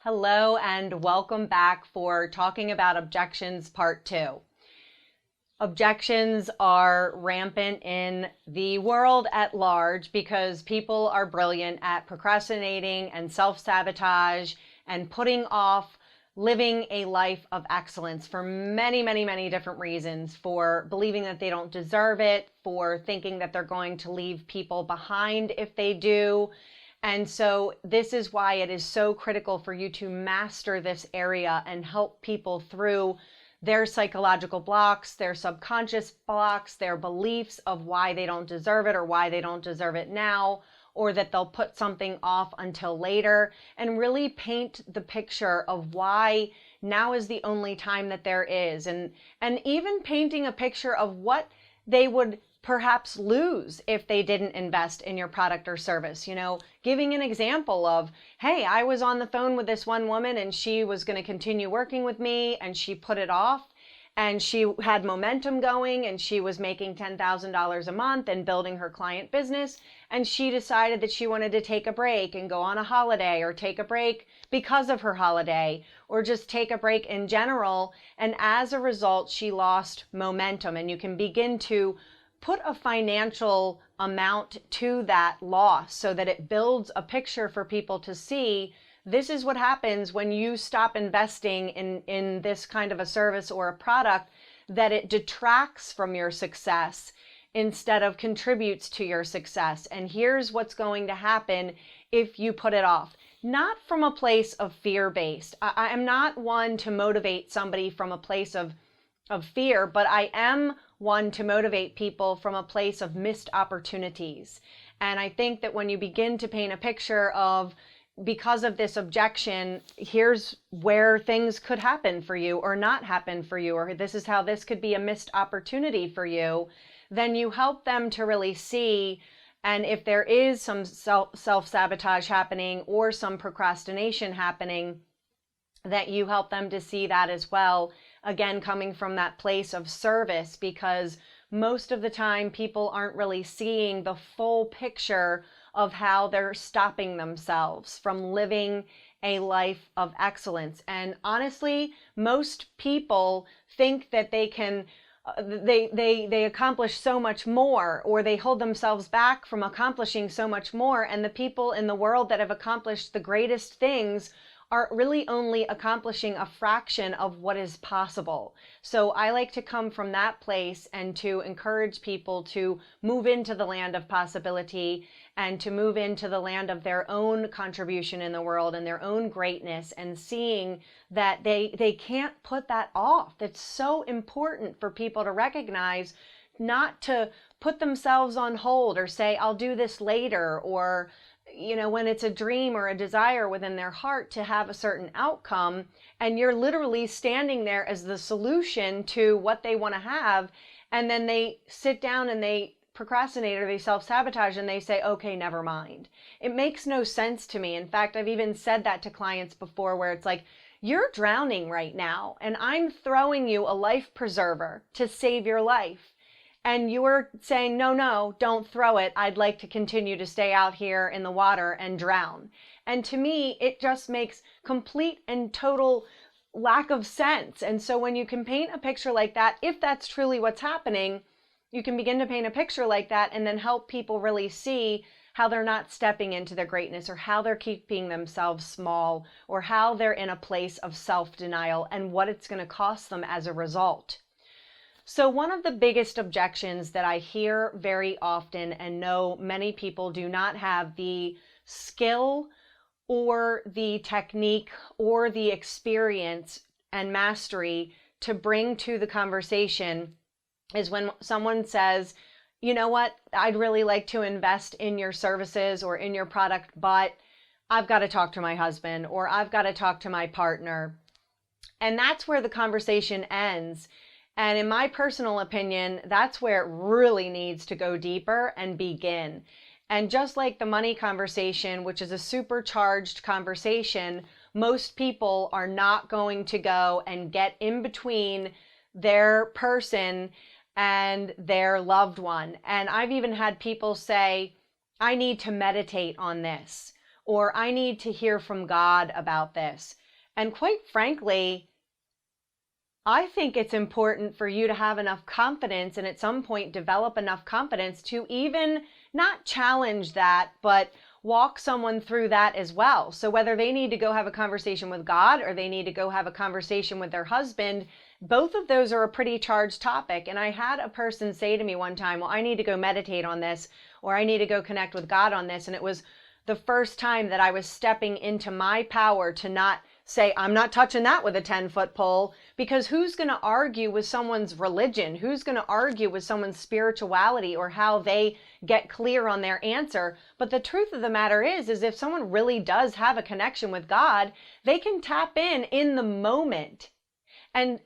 Hello and welcome back for talking about objections part 2. Objections are rampant in the world at large because people are brilliant at procrastinating and self-sabotage and putting off living a life of excellence for many different reasons, for believing that they don't deserve it, for thinking that they're going to leave people behind if they do. And so this is why it is so critical for you to master this area and help people through their psychological blocks, their subconscious blocks, their beliefs of why they don't deserve it or why they don't deserve it now, or that they'll put something off until later, and really paint the picture of why now is the only time that there is. And even painting a picture of what they would perhaps lose if they didn't invest in your product or service. Giving an example of, hey, I was on the phone with this one woman and she was going to continue working with me and she put it off, and she had momentum going and she was making $10,000 a month and building her client business, and she decided that she wanted to take a break and go on a holiday, or take a break because of her holiday, or just take a break in general. And as a result, she lost momentum. And you can begin to put a financial amount to that loss so that it builds a picture for people to see. This is what happens when you stop investing in this kind of a service or a product, that it detracts from your success instead of contributes to your success. And here's what's going to happen if you put it off. Not from a place of fear-based. I am not one to motivate somebody from a place of fear, but I am one to motivate people from a place of missed opportunities. And I think that when you begin to paint a picture of, because of this objection, here's where things could happen for you or not happen for you, or this is how this could be a missed opportunity for you, then you help them to really see. And if there is some self-sabotage happening or some procrastination happening, that you help them to see that as well. Again, coming from that place of service, because most of the time people aren't really seeing the full picture of how they're stopping themselves from living a life of excellence. And honestly, most people think that they can they accomplish so much more, or they hold themselves back from accomplishing so much more. And the people in the world that have accomplished the greatest things are really only accomplishing a fraction of what is possible. So I like to come from that place and to encourage people to move into the land of possibility and to move into the land of their own contribution in the world and their own greatness, and seeing that they can't put that off. It's so important for people to recognize, not to put themselves on hold or say, I'll do this later, or when it's a dream or a desire within their heart to have a certain outcome, and you're literally standing there as the solution to what they want to have, and then they sit down and they procrastinate or they self-sabotage and they say, okay, never mind. It makes no sense to me. In fact, I've even said that to clients before, where it's like, you're drowning right now and I'm throwing you a life preserver to save your life. And you're saying, no, don't throw it. I'd like to continue to stay out here in the water and drown. And to me, it just makes complete and total lack of sense. And so when you can paint a picture like that, if that's truly what's happening, you can begin to paint a picture like that and then help people really see how they're not stepping into their greatness, or how they're keeping themselves small, or how they're in a place of self-denial and what it's going to cost them as a result. So one of the biggest objections that I hear very often, and know many people do not have the skill or the technique or the experience and mastery to bring to the conversation, is when someone says, you know what, I'd really like to invest in your services or in your product, but I've got to talk to my husband, or I've got to talk to my partner. And that's where the conversation ends. And in my personal opinion, that's where it really needs to go deeper and begin. And just like the money conversation, which is a supercharged conversation, most people are not going to go and get in between their person and their loved one. And I've even had people say, I need to meditate on this, or I need to hear from God about this. And quite frankly, I think it's important for you to have enough confidence and at some point develop enough confidence to even not challenge that, but walk someone through that as well. So whether they need to go have a conversation with God or they need to go have a conversation with their husband, both of those are a pretty charged topic. And I had a person say to me one time, well, I need to go meditate on this, or I need to go connect with God on this. And it was the first time that I was stepping into my power to not say, I'm not touching that with a 10-foot pole, because who's going to argue with someone's religion? Who's going to argue with someone's spirituality or how they get clear on their answer? But the truth of the matter is if someone really does have a connection with God, they can tap in the moment and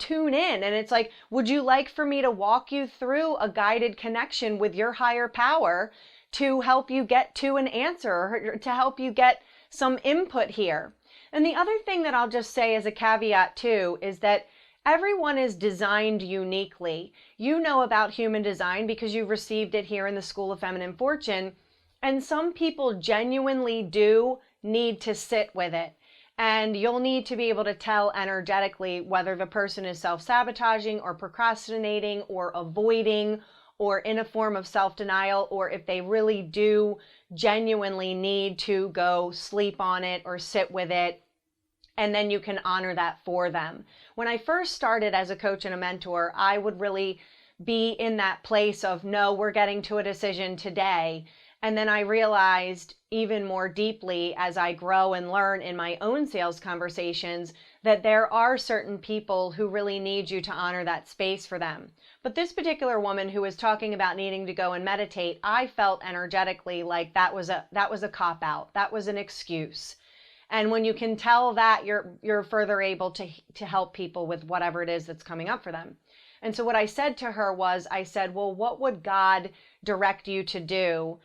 tune in. And it's like, would you like for me to walk you through a guided connection with your higher power to help you get to an answer, or to help you get some input here? And the other thing that I'll just say as a caveat too is that everyone is designed uniquely. You know about human design because you've received it here in the School of Feminine Fortune. And some people genuinely do need to sit with it. And you'll need to be able to tell energetically whether the person is self-sabotaging or procrastinating or avoiding or in a form of self-denial, or if they really do genuinely need to go sleep on it or sit with it, and then you can honor that for them. When I first started as a coach and a mentor, I would really be in that place of, no, we're getting to a decision today. And then I realized even more deeply as I grow and learn in my own sales conversations that there are certain people who really need you to honor that space for them. But this particular woman who was talking about needing to go and meditate, I felt energetically like that was a cop-out. That was an excuse. And when you can tell that, you're further able to help people with whatever it is that's coming up for them. And so what I said to her was, I said, well, what would God direct you to do?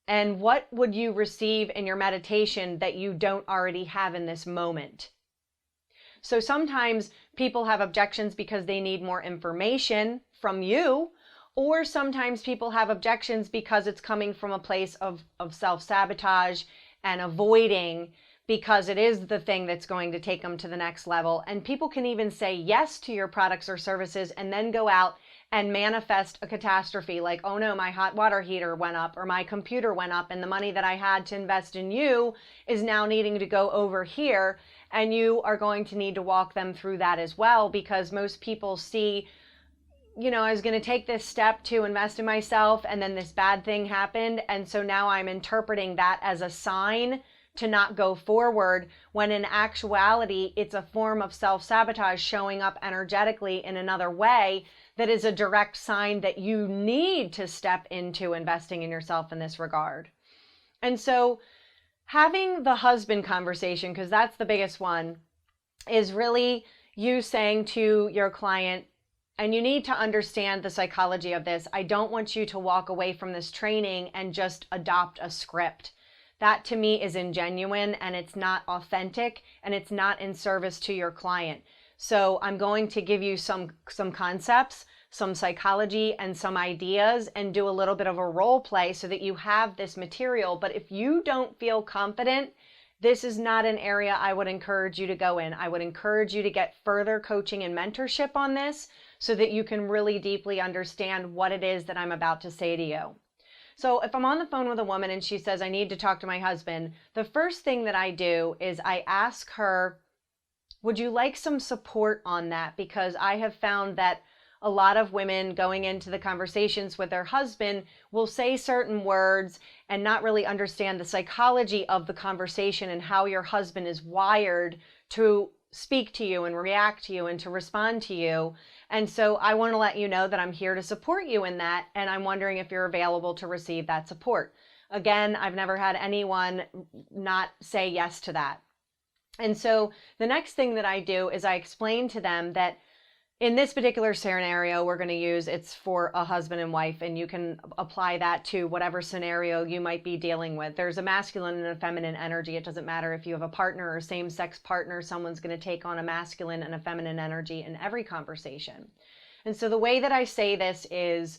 And what would you receive in your meditation that you don't already have in this moment? So sometimes people have objections because they need more information from you, or sometimes people have objections because it's coming from a place of self-sabotage and avoiding, because it is the thing that's going to take them to the next level. And people can even say yes to your products or services and then go out and manifest a catastrophe like, oh no, my hot water heater went up, or my computer went up, and the money that I had to invest in you is now needing to go over here. And you are going to need to walk them through that as well, because most people see, I was going to take this step to invest in myself, and then this bad thing happened. And so now I'm interpreting that as a sign to not go forward, when in actuality, it's a form of self-sabotage showing up energetically in another way that is a direct sign that you need to step into investing in yourself in this regard. And so having the husband conversation, because that's the biggest one, is really you saying to your client, and you need to understand the psychology of this, I don't want you to walk away from this training and just adopt a script. That to me is ingenuine, and it's not authentic, and it's not in service to your client. So I'm going to give you some concepts, some psychology, and some ideas, and do a little bit of a role play so that you have this material. But if you don't feel confident, this is not an area I would encourage you to go in. I would encourage you to get further coaching and mentorship on this so that you can really deeply understand what it is that I'm about to say to you. So if I'm on the phone with a woman and she says, I need to talk to my husband, the first thing that I do is I ask her, would you like some support on that? Because I have found that a lot of women going into the conversations with their husband will say certain words and not really understand the psychology of the conversation and how your husband is wired to speak to you and react to you and to respond to you. And so I want to let you know that I'm here to support you in that, and I'm wondering if you're available to receive that support. Again, I've never had anyone not say yes to that. And so the next thing that I do is I explain to them that in this particular scenario we're going to use, it's for a husband and wife, and you can apply that to whatever scenario you might be dealing with. There's a masculine and a feminine energy. It doesn't matter if you have a partner or same-sex partner, someone's going to take on a masculine and a feminine energy in every conversation. And so the way that I say this is,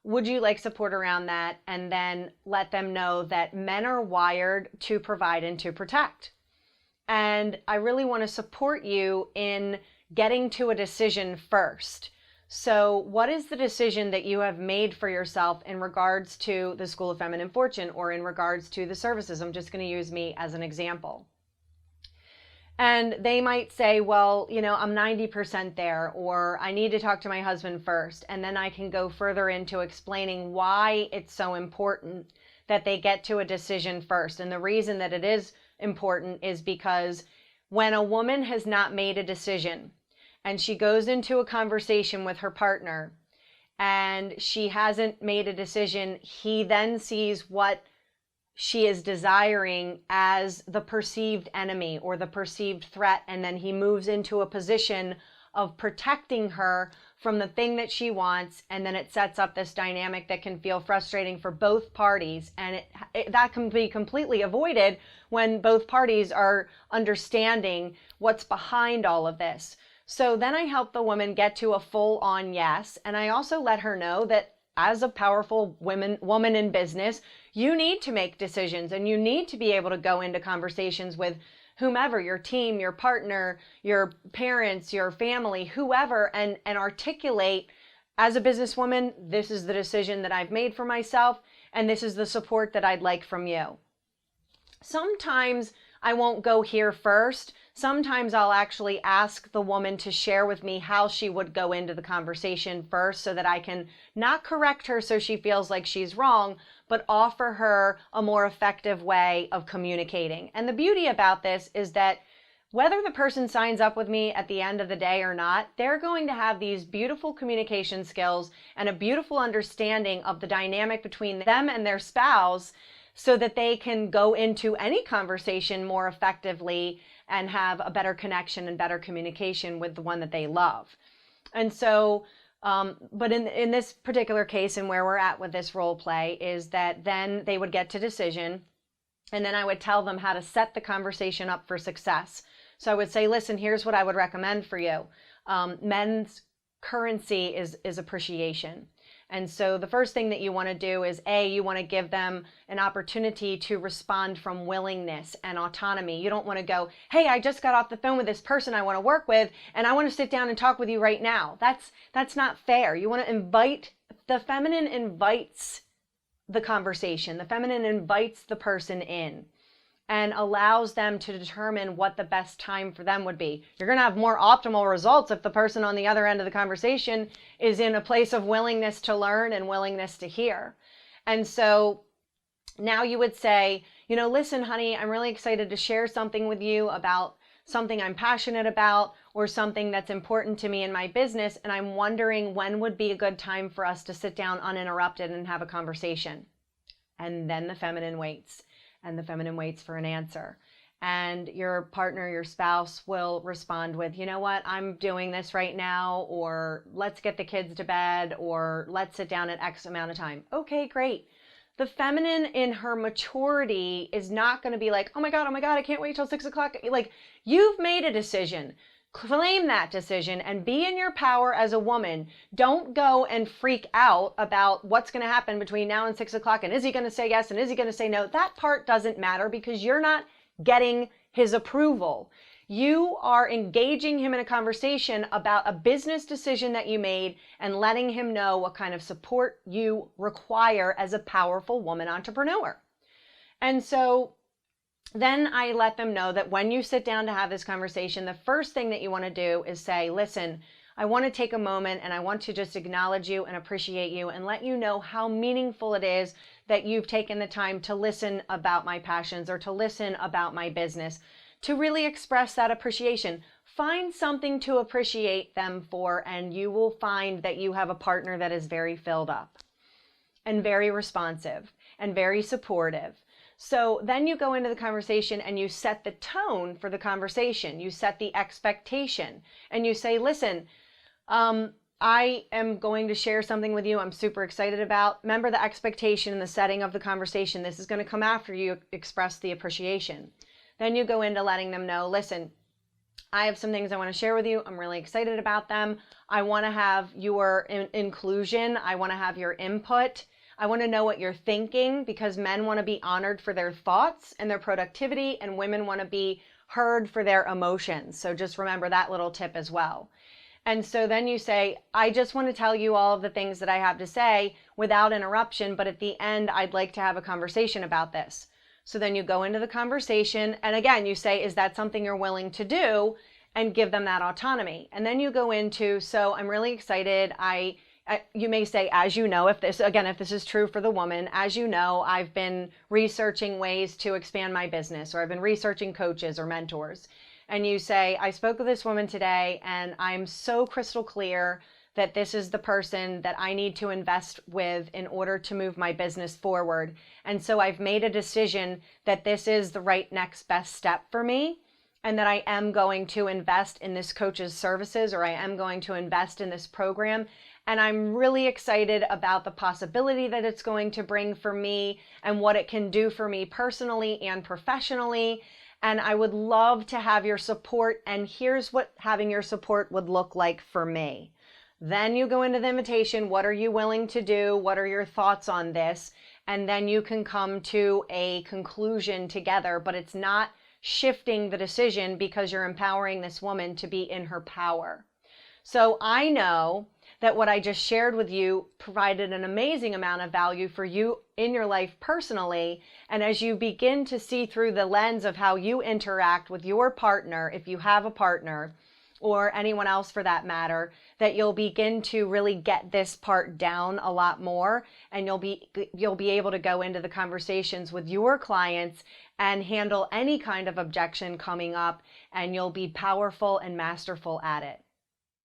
Would you like support around that? And then let them know that men are wired to provide and to protect. And I really want to support you in getting to a decision first. So what is the decision that you have made for yourself in regards to the School of Feminine Fortune or in regards to the services? I'm just going to use me as an example. And they might say, well, I'm 90% there, or I need to talk to my husband first. And then I can go further into explaining why it's so important that they get to a decision first. And the reason that it is important is because when a woman has not made a decision and she goes into a conversation with her partner and she hasn't made a decision, he then sees what she is desiring as the perceived enemy or the perceived threat. And then he moves into a position of protecting her from the thing that she wants. And then it sets up this dynamic that can feel frustrating for both parties. And that can be completely avoided when both parties are understanding what's behind all of this. So then I help the woman get to a full-on yes. And I also let her know that as a powerful woman in business, you need to make decisions and you need to be able to go into conversations with whomever, your team, your partner, your parents, your family, whoever, and articulate, as a businesswoman, this is the decision that I've made for myself and this is the support that I'd like from you. Sometimes I won't go here first. Sometimes I'll actually ask the woman to share with me how she would go into the conversation first so that I can not correct her so she feels like she's wrong, but offer her a more effective way of communicating. And the beauty about this is that whether the person signs up with me at the end of the day or not, they're going to have these beautiful communication skills and a beautiful understanding of the dynamic between them and their spouse so that they can go into any conversation more effectively and have a better connection and better communication with the one that they love. And so, but in this particular case and where we're at with this role play is that then they would get to decision and then I would tell them how to set the conversation up for success. So I would say, listen, here's what I would recommend for you. Men's currency is appreciation. And so the first thing that you want to do is you want to give them an opportunity to respond from willingness and autonomy. You don't want to go, hey, I just got off the phone with this person I want to work with and I want to sit down and talk with you right now. That's not fair. You want to invite, the feminine invites the conversation. The feminine invites the person in and allows them to determine what the best time for them would be. You're going to have more optimal results if the person on the other end of the conversation is in a place of willingness to learn and willingness to hear. And so now you would say, listen, honey, I'm really excited to share something with you about something I'm passionate about or something that's important to me in my business. And I'm wondering when would be a good time for us to sit down uninterrupted and have a conversation. And then the feminine waits. And the feminine waits for an answer. And your partner, your spouse will respond with, you know what, I'm doing this right now, or let's get the kids to bed, or let's sit down at X amount of time. Okay, great. The feminine in her maturity is not going to be like, oh my God, I can't wait till 6 o'clock. Like, you've made a decision. Claim that decision and be in your power as a woman. Don't go and freak out about what's going to happen between now and 6 o'clock. And is he going to say yes? And is he going to say no? That part doesn't matter because you're not getting his approval. You are engaging him in a conversation about a business decision that you made and letting him know what kind of support you require as a powerful woman entrepreneur. And so then I let them know that when you sit down to have this conversation, the first thing that you want to do is say, listen, I want to take a moment and I want to just acknowledge you and appreciate you and let you know how meaningful it is that you've taken the time to listen about my passions or to listen about my business, to really express that appreciation. Find something to appreciate them for, and you will find that you have a partner that is very filled up and very responsive and very supportive. So then you go into the conversation and you set the tone for the conversation. You set the expectation and you say, listen, I am going to share something with you I'm super excited about. Remember the expectation and the setting of the conversation. This is going to come after you express the appreciation. Then you go into letting them know, listen, I have some things I want to share with you. I'm really excited about them. I want to have your inclusion. I want to have your input. I want to know what you're thinking, because men want to be honored for their thoughts and their productivity, and women want to be heard for their emotions. So just remember that little tip as well. And so then you say, I just want to tell you all of the things that I have to say without interruption, but at the end, I'd like to have a conversation about this. So then you go into the conversation, and again, you say, is that something you're willing to do? And give them that autonomy. And then you go into, so I'm really excited. You may say, as you know, if this is true for the woman, as you know, I've been researching ways to expand my business, or I've been researching coaches or mentors. And you say, I spoke with this woman today, and I'm so crystal clear that this is the person that I need to invest with in order to move my business forward. And so I've made a decision that this is the right next best step for me, and that I am going to invest in this coach's services, or I am going to invest in this program. And I'm really excited about the possibility that it's going to bring for me and what it can do for me personally and professionally. And I would love to have your support. And here's what having your support would look like for me. Then you go into the invitation. What are you willing to do? What are your thoughts on this? And then you can come to a conclusion together, but it's not shifting the decision, because you're empowering this woman to be in her power. So I know that what I just shared with you provided an amazing amount of value for you in your life personally. And as you begin to see through the lens of how you interact with your partner, if you have a partner, or anyone else for that matter, that you'll begin to really get this part down a lot more, and you'll be able to go into the conversations with your clients and handle any kind of objection coming up, and you'll be powerful and masterful at it.